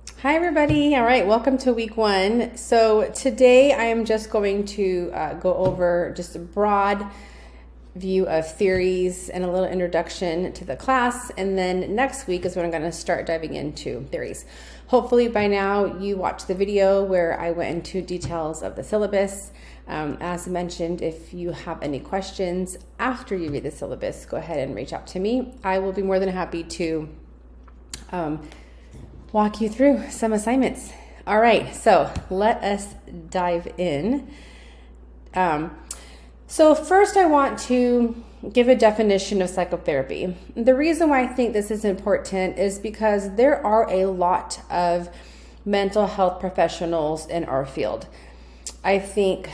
Hi, everybody. All right, welcome to week one. So today I am just going to go over just a broad view of theories and a little introduction to the class. And then next week is when I'm going to start diving into theories. Hopefully by now you watched the video where I went into details of the syllabus. As mentioned, if you have any questions after you read the syllabus, go ahead and reach out to me. I will be more than happy to walk you through some assignments. All right, so let us dive in. So first I want to give a definition of psychotherapy. The reason why I think this is important is because there are a lot of mental health professionals in our field. I think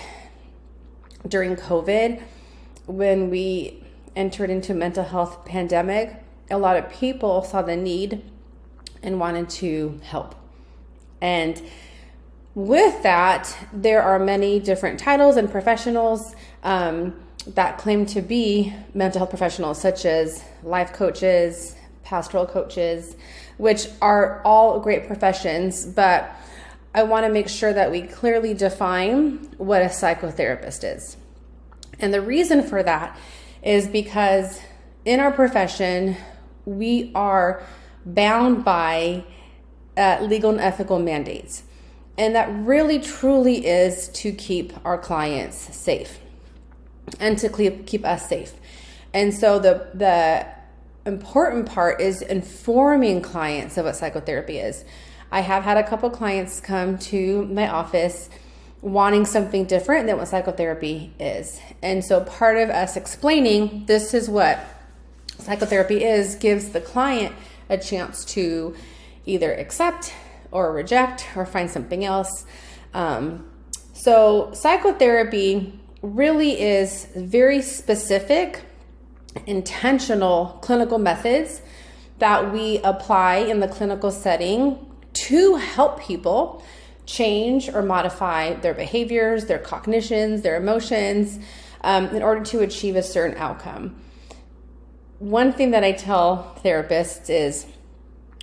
during COVID, when we entered into a mental health pandemic, a lot of people saw the need and wanted to help. And with that, there are many different titles and professionals that claim to be mental health professionals, such as life coaches, pastoral coaches, which are all great professions, but I want to make sure that we clearly define what a psychotherapist is. And the reason for that is because in our profession, we are bound by legal and ethical mandates. And that really truly is to keep our clients safe and to keep us safe. And so the important part is informing clients of what psychotherapy is. I have had a couple clients come to my office wanting something different than what psychotherapy is. And so part of us explaining this is what psychotherapy is gives the client a chance to either accept or reject or find something else. So psychotherapy really is very specific, intentional clinical methods that we apply in the clinical setting to help people change or modify their behaviors, their cognitions, their emotions, in order to achieve a certain outcome. One thing that I tell therapists is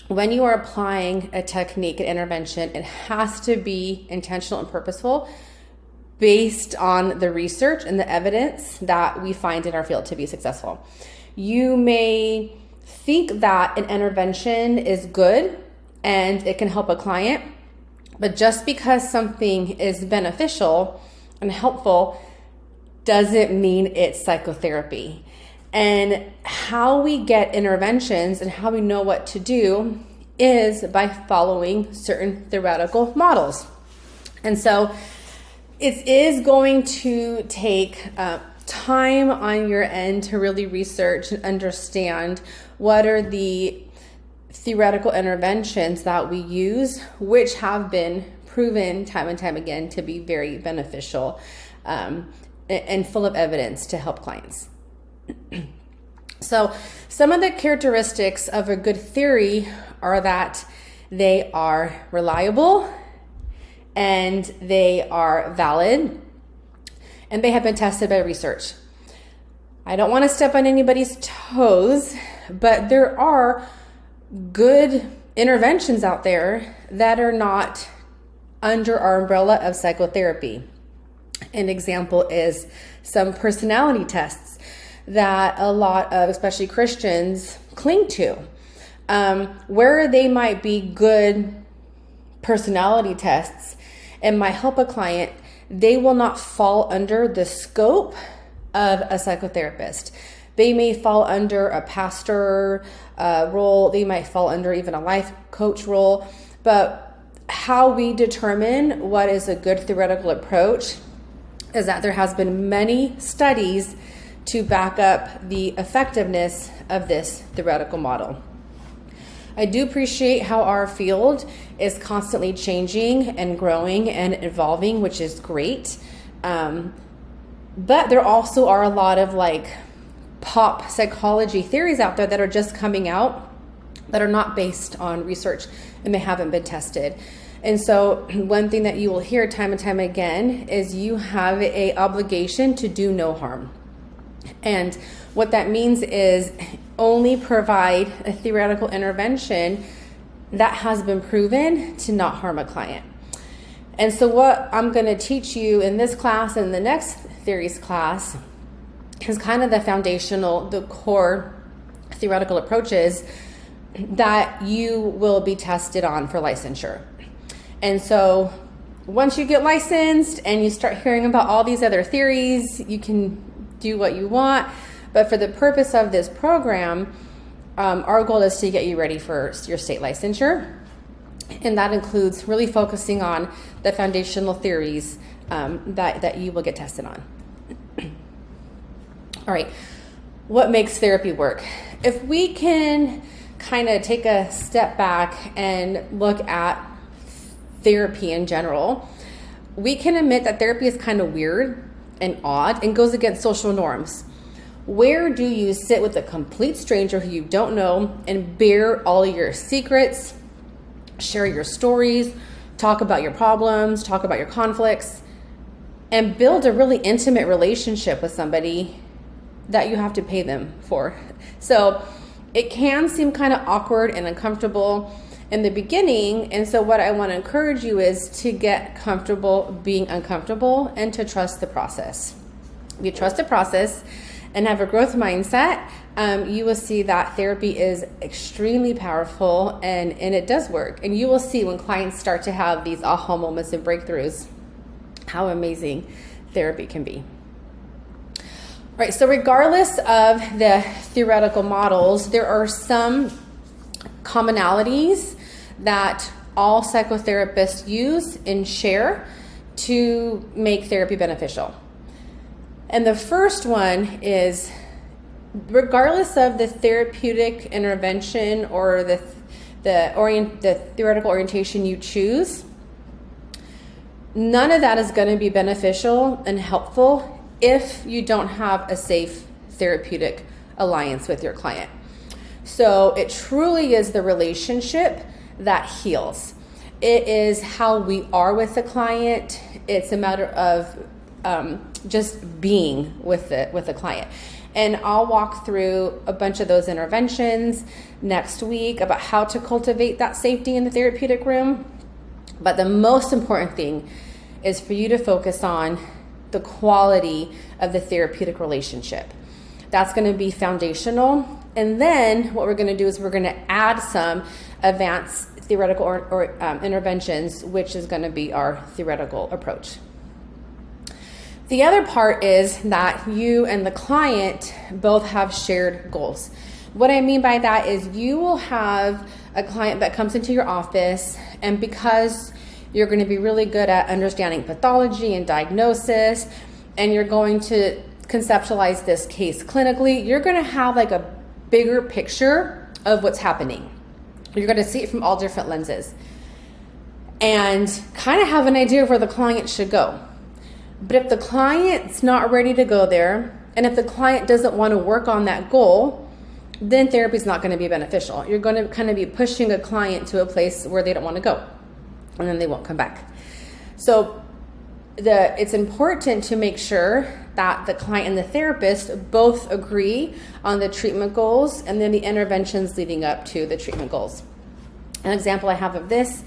when you are applying a technique, an intervention, it has to be intentional and purposeful based on the research and the evidence that we find in our field to be successful. You may think that an intervention is good and it can help a client, but just because something is beneficial and helpful doesn't mean it's psychotherapy. And how we get interventions and how we know what to do is by following certain theoretical models. And so it is going to take time on your end to really research and understand what are the theoretical interventions that we use, which have been proven time and time again to be very beneficial and full of evidence to help clients. So some of the characteristics of a good theory are that they are reliable and they are valid and they have been tested by research. I don't want to step on anybody's toes, but there are good interventions out there that are not under our umbrella of psychotherapy. An example is some personality tests that a lot of, especially Christians, cling to, where they might be good personality tests and might help a client, they will not fall under the scope of a psychotherapist. They may fall under a pastor role, they might fall under even a life coach role, but how we determine what is a good theoretical approach is that there has been many studies to back up the effectiveness of this theoretical model. I do appreciate how our field is constantly changing and growing and evolving, which is great. But there also are a lot of pop psychology theories out there that are just coming out that are not based on research and they haven't been tested. And so one thing that you will hear time and time again is you have an obligation to do no harm. And what that means is only provide a theoretical intervention that has been proven to not harm a client. And so what I'm going to teach you in this class and the next theories class is kind of the foundational, the core theoretical approaches that you will be tested on for licensure. And so once you get licensed and you start hearing about all these other theories, you can do what you want. But for the purpose of this program, our goal is to get you ready for your state licensure. And that includes really focusing on the foundational theories that you will get tested on. All right, what makes therapy work? If we can kind of take a step back and look at therapy in general, we can admit that therapy is kind of weird and odd and goes against social norms. Where do you sit with a complete stranger who you don't know and bare all your secrets, share your stories, talk about your problems, talk about your conflicts, and build a really intimate relationship with somebody that you have to pay them for? So it can seem kind of awkward and uncomfortable in the beginning. And so what I want to encourage you is to get comfortable being uncomfortable and to trust the process. If you trust the process and have a growth mindset, you will see that therapy is extremely powerful and it does work. And you will see when clients start to have these aha moments and breakthroughs, how amazing therapy can be. All right, so regardless of the theoretical models, there are some commonalities that all psychotherapists use and share to make therapy beneficial. And the first one is, regardless of the therapeutic intervention or the theoretical orientation you choose, none of that is going to be beneficial and helpful if you don't have a safe therapeutic alliance with your client. So it truly is the relationship that heals. It is how we are with the client. It's a matter of just being with the client. And I'll walk through a bunch of those interventions next week about how to cultivate that safety in the therapeutic room. But the most important thing is for you to focus on the quality of the therapeutic relationship. That's going to be foundational. And then what we're going to do is we're going to add some advanced theoretical or interventions, which is going to be our theoretical approach. The other part is that you and the client both have shared goals. What I mean by that is you will have a client that comes into your office, and because you're going to be really good at understanding pathology and diagnosis, and you're going to conceptualize this case clinically, you're going to have like a bigger picture of what's happening. You're going to see it from all different lenses and kind of have an idea of where the client should go. But if the client's not ready to go there, and if the client doesn't want to work on that goal, then therapy is not going to be beneficial. You're going to kind of be pushing a client to a place where they don't want to go, and then they won't come back. So it's important to make sure that the client and the therapist both agree on the treatment goals and then the interventions leading up to the treatment goals. An example I have of this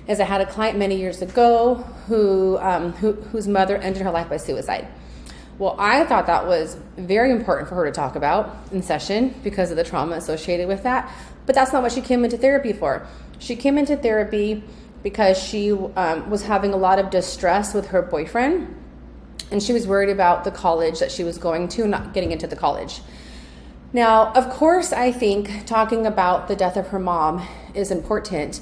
is I had a client many years ago whose mother ended her life by suicide. Well, I thought that was very important for her to talk about in session because of the trauma associated with that, but that's not what she came into therapy for. She came into therapy because she was having a lot of distress with her boyfriend, and she was worried about the college that she was going to, not getting into the college. Now, of course, I think talking about the death of her mom is important,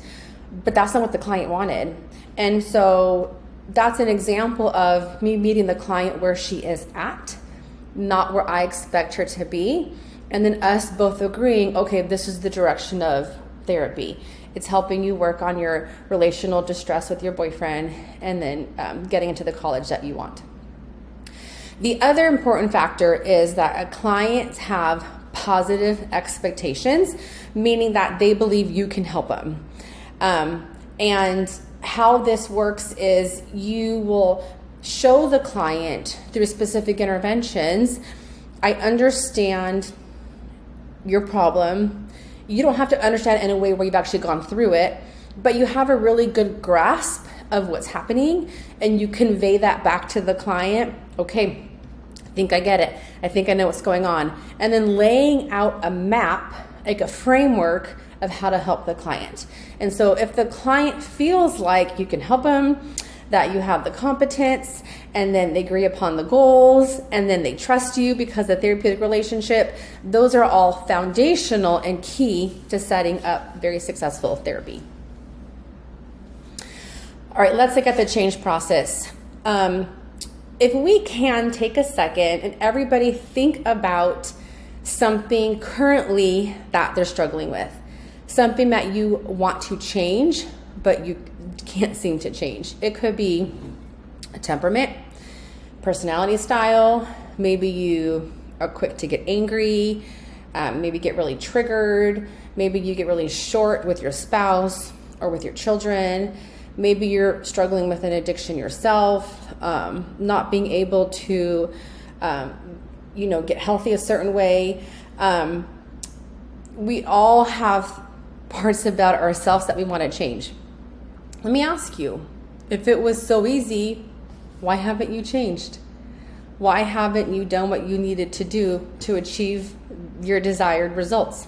but that's not what the client wanted. And so that's an example of me meeting the client where she is at, not where I expect her to be, and then us both agreeing, okay, this is the direction of therapy. It's helping you work on your relational distress with your boyfriend and then getting into the college that you want. The other important factor is that clients have positive expectations, meaning that they believe you can help them. And how this works is you will show the client through specific interventions, I understand your problem, You don't have to understand in a way where you've actually gone through it, but you have a really good grasp of what's happening, and you convey that back to the client. Okay, I think I get it. I think I know what's going on. And then laying out a map, like a framework of how to help the client. And so if the client feels like you can help them, that you have the competence, and then they agree upon the goals, and then they trust you because of the therapeutic relationship, those are all foundational and key to setting up very successful therapy. All right, let's look at the change process. If we can take a second and everybody think about something currently that they're struggling with, something that you want to change, but you can't seem to change. It could be a temperament, personality style. Maybe you are quick to get angry, maybe get really triggered. Maybe you get really short with your spouse or with your children. Maybe you're struggling with an addiction yourself, not being able to, get healthy a certain way. We all have parts about ourselves that we want to change. Let me ask you, if it was so easy, why haven't you changed? Why haven't you done what you needed to do to achieve your desired results?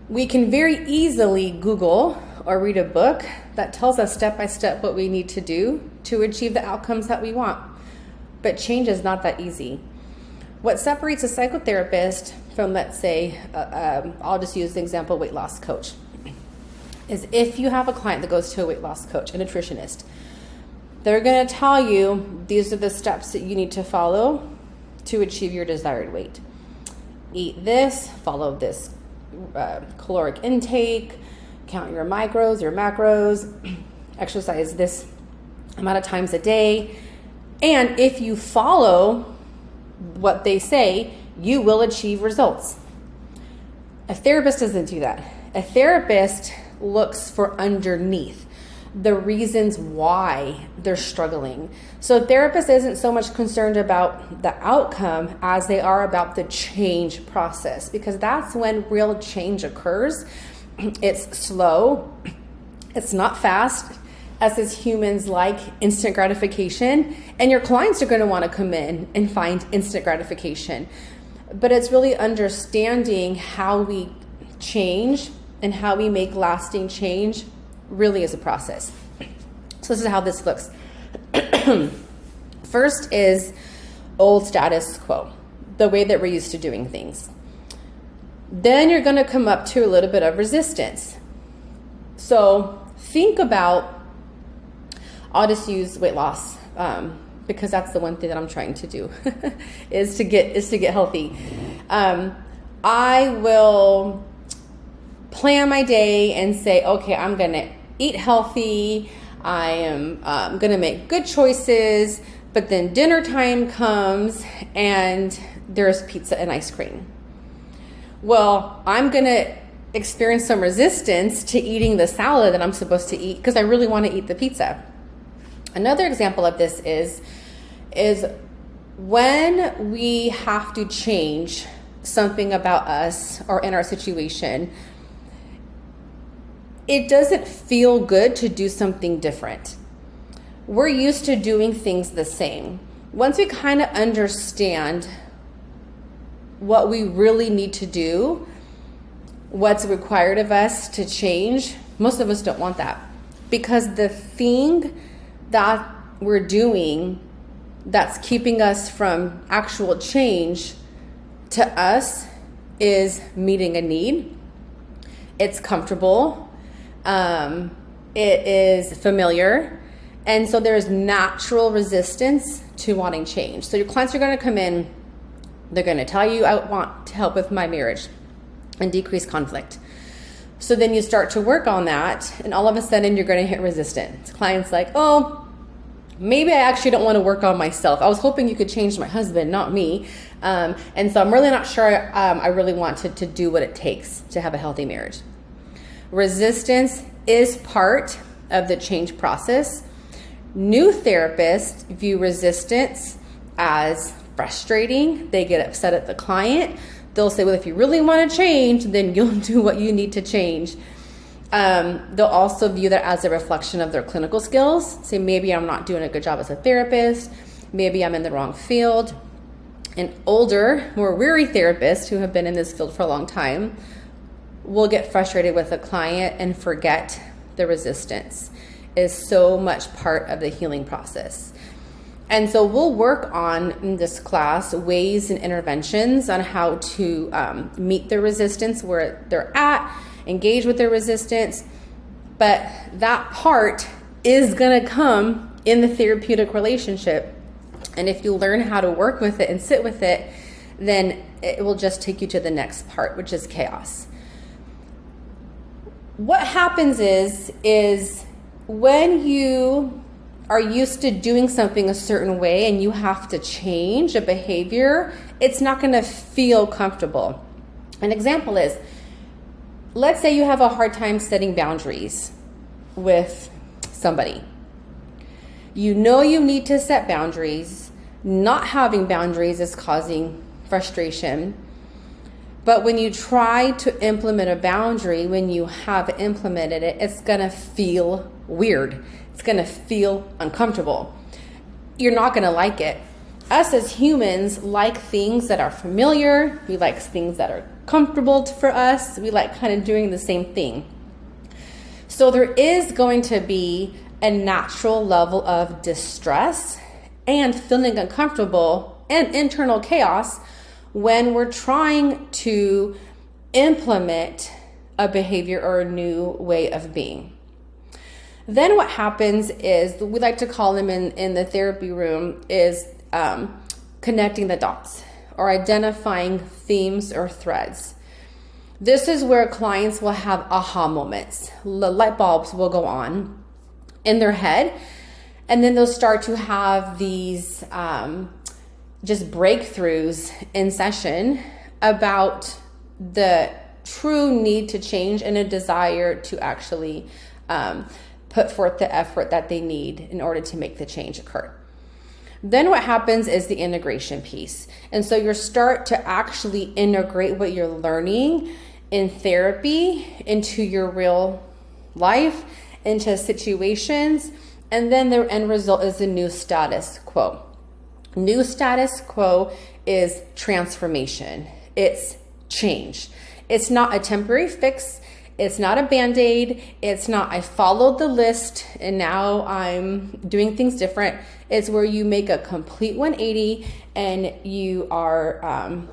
We can very easily Google or read a book that tells us step by step what we need to do to achieve the outcomes that we want. But change is not that easy. What separates a psychotherapist from, let's say, I'll just use the example, weight loss coach, is if you have a client that goes to a weight loss coach, a nutritionist, they're going to tell you these are the steps that you need to follow to achieve your desired weight. Eat this, follow this caloric intake, count your micros, your macros, exercise this amount of times a day. And if you follow what they say, you will achieve results. A therapist doesn't do that. A therapist looks for underneath the reasons why they're struggling. So a therapist isn't so much concerned about the outcome as they are about the change process, because that's when real change occurs. It's slow. It's not fast. Us as humans like instant gratification, and your clients are going to want to come in and find instant gratification. But it's really understanding how we change and how we make lasting change really is a process. So this is how this looks. First is old status quo, the way that we're used to doing things. Then you're going to come up to a little bit of resistance. So think about, I'll just use weight loss because that's the one thing that I'm trying to do is to get healthy. I will plan my day and say, okay, I'm going to eat healthy. I am going to make good choices. But then dinner time comes and there's pizza and ice cream. Well, I'm going to experience some resistance to eating the salad that I'm supposed to eat because I really want to eat the pizza. Another example of this is when we have to change something about us or in our situation, it doesn't feel good to do something different. We're used to doing things the same. Once we kind of understand what we really need to do, what's required of us to change, most of us don't want that, because the thing that we're doing that's keeping us from actual change to us is meeting a need. It's comfortable. It is familiar. And so there's natural resistance to wanting change. So your clients are going to come in, they're going to tell you, I want to help with my marriage and decrease conflict. So then you start to work on that, and all of a sudden you're going to hit resistance. Client's like, oh, maybe I actually don't want to work on myself. I was hoping you could change my husband, not me. And so I'm really not sure I really want to do what it takes to have a healthy marriage. Resistance is part of the change process. New therapists view resistance as frustrating. They get upset at the client. they'll say, well, if you really want to change, then you'll do what you need to change. They'll also view that as a reflection of their clinical skills. Say, maybe I'm not doing a good job as a therapist. Maybe I'm in the wrong field. And older, more weary therapists who have been in this field for a long time will get frustrated with a client and forget the resistance is so much part of the healing process. And so we'll work on, in this class, ways and interventions on how to meet the resistance where they're at, engage with their resistance. But that part is going to come in the therapeutic relationship. And if you learn how to work with it and sit with it, then it will just take you to the next part, which is chaos. What happens is when you are used to doing something a certain way and you have to change a behavior, it's not going to feel comfortable. An example is, let's say you have a hard time setting boundaries with somebody. You know you need to set boundaries. Not having boundaries is causing frustration. But when you try to implement a boundary, when you have implemented it, it's going to feel weird. It's going to feel uncomfortable. You're not going to like it. Us as humans like things that are familiar. We like things that are comfortable for us. We like kind of doing the same thing. So there is going to be a natural level of distress and feeling uncomfortable and internal chaos when we're trying to implement a behavior or a new way of being. Then what happens is, we like to call them in the therapy room, is connecting the dots or identifying themes or threads. This is where clients will have aha moments. The light bulbs will go on in their head, and then they'll start to have these just breakthroughs in session about the true need to change and a desire to actually put forth the effort that they need in order to make the change occur. Then what happens is the integration piece. And so you start to actually integrate what you're learning in therapy into your real life, into situations, and then the end result is the new status quo. New status quo is transformation. It's change. It's not a temporary fix. It's not a Band-Aid. It's not, I followed the list and now I'm doing things different. It's where you make a complete 180 and you are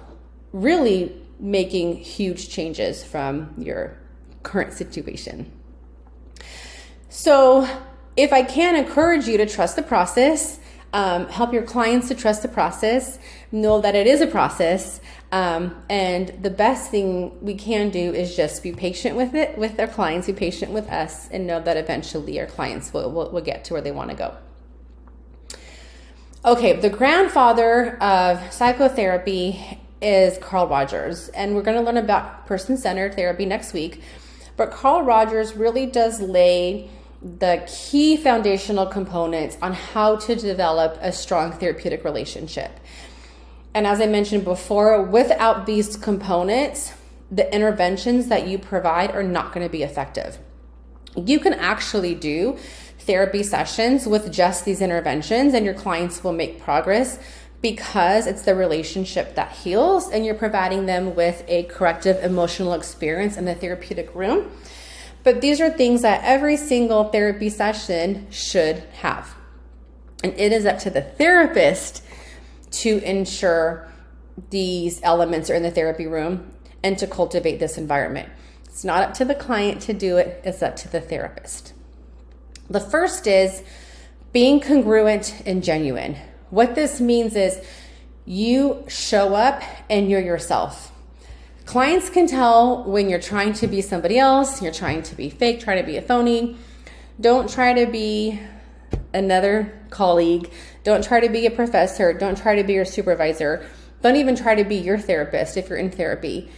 really making huge changes from your current situation. So if I can encourage you to trust the process, help your clients to trust the process, know that it is a process, and the best thing we can do is just be patient with it, with our clients, be patient with us, and know that eventually our clients will get to where they want to go. Okay, the grandfather of psychotherapy is Carl Rogers, and we're going to learn about person-centered therapy next week. But Carl Rogers really does lay the key foundational components on how to develop a strong therapeutic relationship. And as I mentioned before, without these components, the interventions that you provide are not going to be effective. You can actually do therapy sessions with just these interventions and your clients will make progress because it's the relationship that heals and you're providing them with a corrective emotional experience in the therapeutic room. But these are things that every single therapy session should have. And it is up to the therapist to ensure these elements are in the therapy room and to cultivate this environment. It's not up to the client to do it, it's up to the therapist. The first is being congruent and genuine. What this means is you show up and you're yourself. Clients can tell when you're trying to be somebody else, you're trying to be fake, try to be a phony. Don't try to be another colleague. Don't try to be a professor. Don't try to be your supervisor. Don't even try to be your therapist if you're in therapy.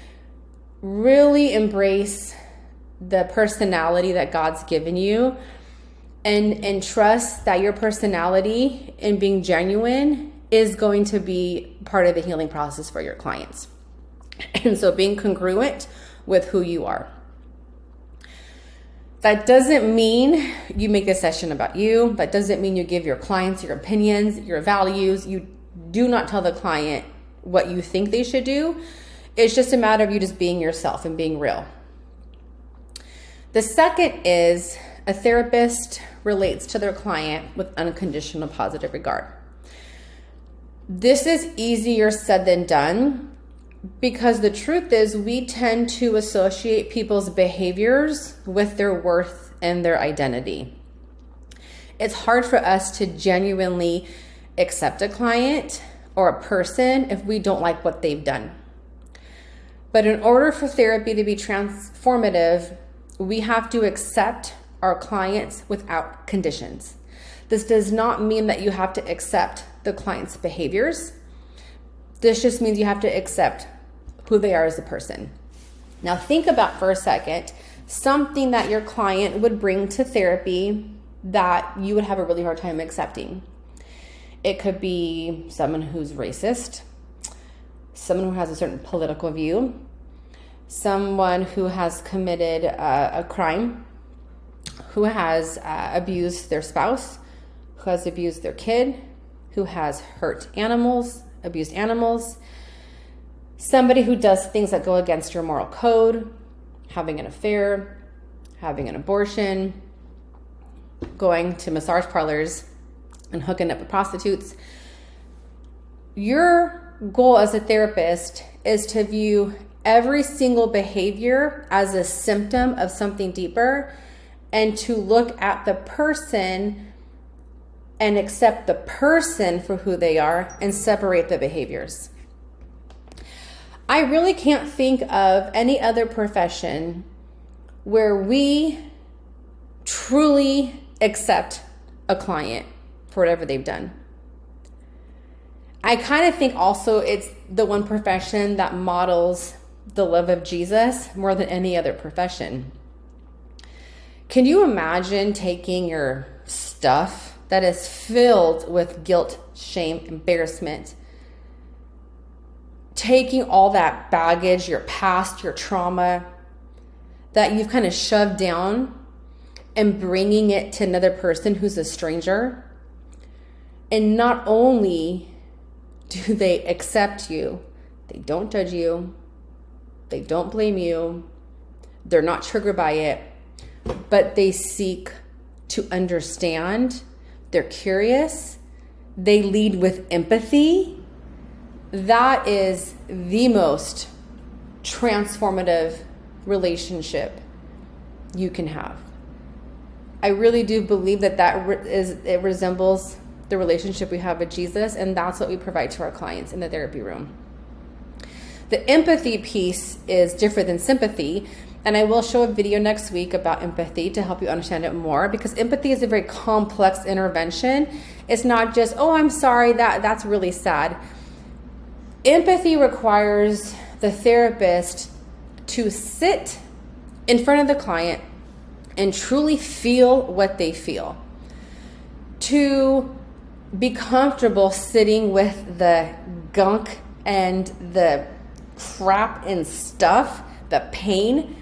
Really embrace the personality that God's given you and trust that your personality and being genuine is going to be part of the healing process for your clients. And so being congruent with who you are. That doesn't mean you make a session about you. That doesn't mean you give your clients your opinions, your values. You do not tell the client what you think they should do. It's just a matter of you just being yourself and being real. The second is a therapist relates to their client with unconditional positive regard. This is easier said than done because the truth is we tend to associate people's behaviors with their worth and their identity. It's hard for us to genuinely accept a client or a person if we don't like what they've done. But in order for therapy to be transformative, we have to accept our clients without conditions. This does not mean that you have to accept the client's behaviors. This just means you have to accept who they are as a person. Now think about for a second something that your client would bring to therapy that you would have a really hard time accepting. It could be someone who's racist, someone who has a certain political view, someone who has committed a crime, who has abused their spouse, who has abused their kid, who has hurt animals, abused animals, somebody who does things that go against your moral code, having an affair, having an abortion, going to massage parlors and hooking up with prostitutes. Your goal as a therapist is to view every single behavior as a symptom of something deeper and to look at the person and accept the person for who they are and separate the behaviors. I really can't think of any other profession where we truly accept a client for whatever they've done. I kind of think also it's the one profession that models the love of Jesus more than any other profession. Can you imagine taking your stuff that is filled with guilt, shame, embarrassment, taking all that baggage, your past, your trauma that you've kind of shoved down and bringing it to another person who's a stranger? And not only do they accept you, they don't judge you, they don't blame you, they're not triggered by it, but they seek to understand, they're curious, they lead with empathy. That is the most transformative relationship you can have. I really do believe that it resembles the relationship we have with Jesus, and that's what we provide to our clients in the therapy room. The empathy piece is different than sympathy, and I will show a video next week about empathy to help you understand it more, because empathy is a very complex intervention. It's not just, oh, I'm sorry, that's really sad. Empathy requires the therapist to sit in front of the client and truly feel what they feel, to be comfortable sitting with the gunk and the crap and stuff, the pain,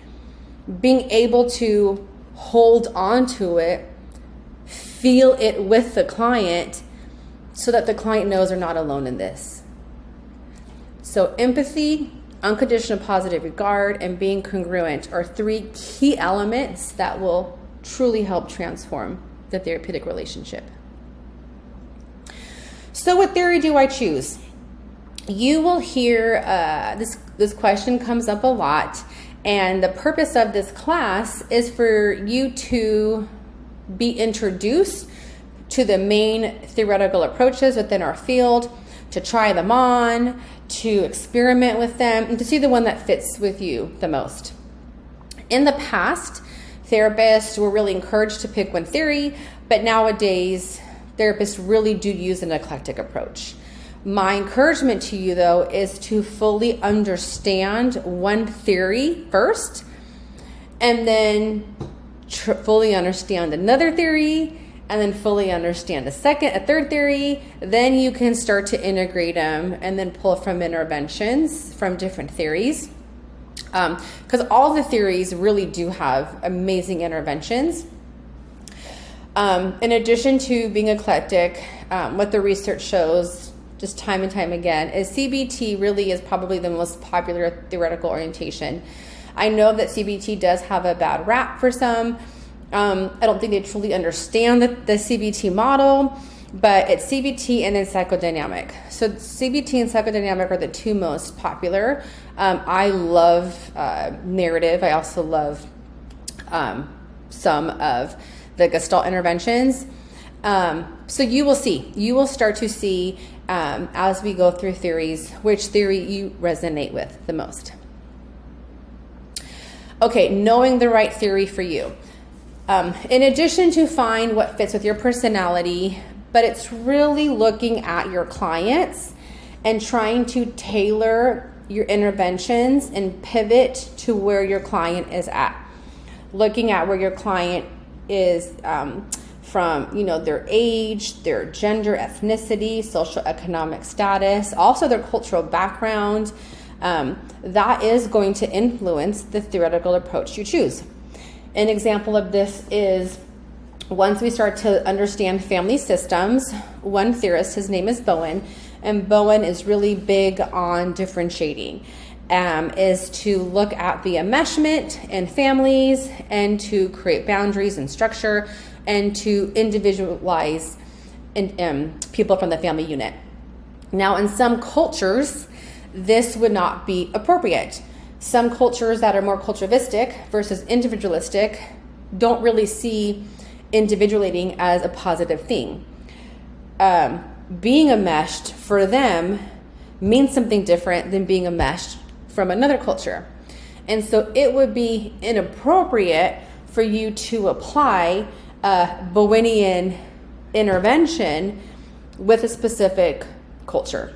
being able to hold on to it, feel it with the client so that the client knows they're not alone in this. So empathy, unconditional positive regard, and being congruent are three key elements that will truly help transform the therapeutic relationship. So what theory do I choose? You will hear this question comes up a lot, and the purpose of this class is for you to be introduced to the main theoretical approaches within our field, to try them on, to experiment with them, and to see the one that fits with you the most. In the past, therapists were really encouraged to pick one theory, but nowadays, therapists really do use an eclectic approach. My encouragement to you, though, is to fully understand one theory first, and then fully understand another theory, and then fully understand a third theory, then you can start to integrate them and then pull from interventions from different theories. Because all the theories really do have amazing interventions. In addition to being eclectic, what the research shows just time and time again is CBT really is probably the most popular theoretical orientation. I know that CBT does have a bad rap for some. I don't think they truly understand the CBT model, but it's CBT and then psychodynamic. So CBT and psychodynamic are the two most popular. I love narrative. I also love some of the Gestalt interventions. So you will start to see as we go through theories, which theory you resonate with the most. Okay, knowing the right theory for you. In addition to find what fits with your personality, but it's really looking at your clients and trying to tailor your interventions and pivot to where your client is at. Looking at where your client is from, their age, their gender, ethnicity, socioeconomic status, also their cultural background. That is going to influence the theoretical approach you choose. An example of this is once we start to understand family systems, one theorist, his name is Bowen, and Bowen is really big on differentiating, is to look at the enmeshment in families and to create boundaries and structure and to individualize people from the family unit. Now, in some cultures, this would not be appropriate. Some cultures that are more culturalistic versus individualistic don't really see individuating as a positive thing. Being enmeshed for them means something different than being enmeshed from another culture. And so it would be inappropriate for you to apply a Bowenian intervention with a specific culture.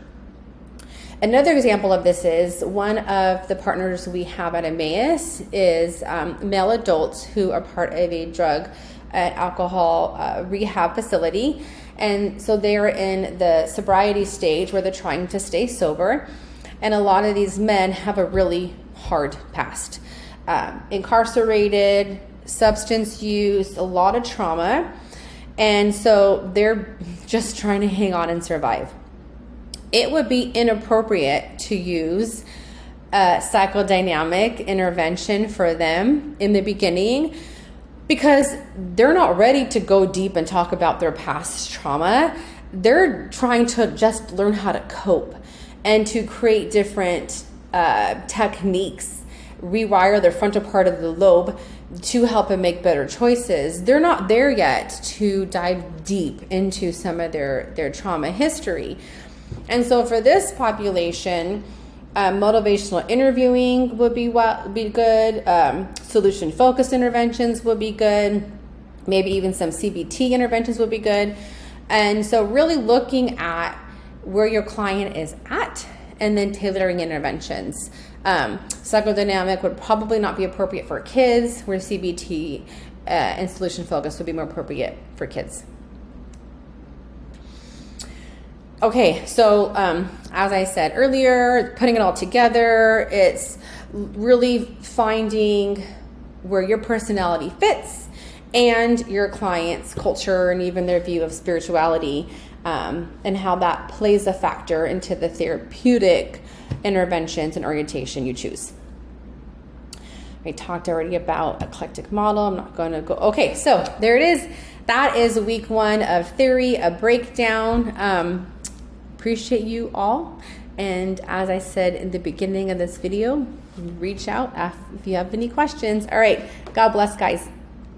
Another example of this is one of the partners we have at Emmaus is male adults who are part of a drug and alcohol rehab facility. And so they're in the sobriety stage where they're trying to stay sober. And a lot of these men have a really hard past. Incarcerated, substance use, a lot of trauma. And so they're just trying to hang on and survive. It would be inappropriate to use a psychodynamic intervention for them in the beginning because they're not ready to go deep and talk about their past trauma. They're trying to just learn how to cope and to create different techniques, rewire their frontal part of the lobe to help them make better choices. They're not there yet to dive deep into some of their trauma history. And so for this population, motivational interviewing would be good. Solution-focused interventions would be good. Maybe even some CBT interventions would be good. And so really looking at where your client is at and then tailoring interventions. Psychodynamic would probably not be appropriate for kids, where CBT and solution-focused would be more appropriate for kids. Okay, so as I said earlier, putting it all together, it's really finding where your personality fits and your client's culture and even their view of spirituality, and how that plays a factor into the therapeutic interventions and orientation you choose. I talked already about eclectic model. I'm not going to go. Okay, so there it is. That is week 1 of theory, a breakdown. Appreciate you all. And as I said in the beginning of this video, reach out if you have any questions. All right. God bless, guys.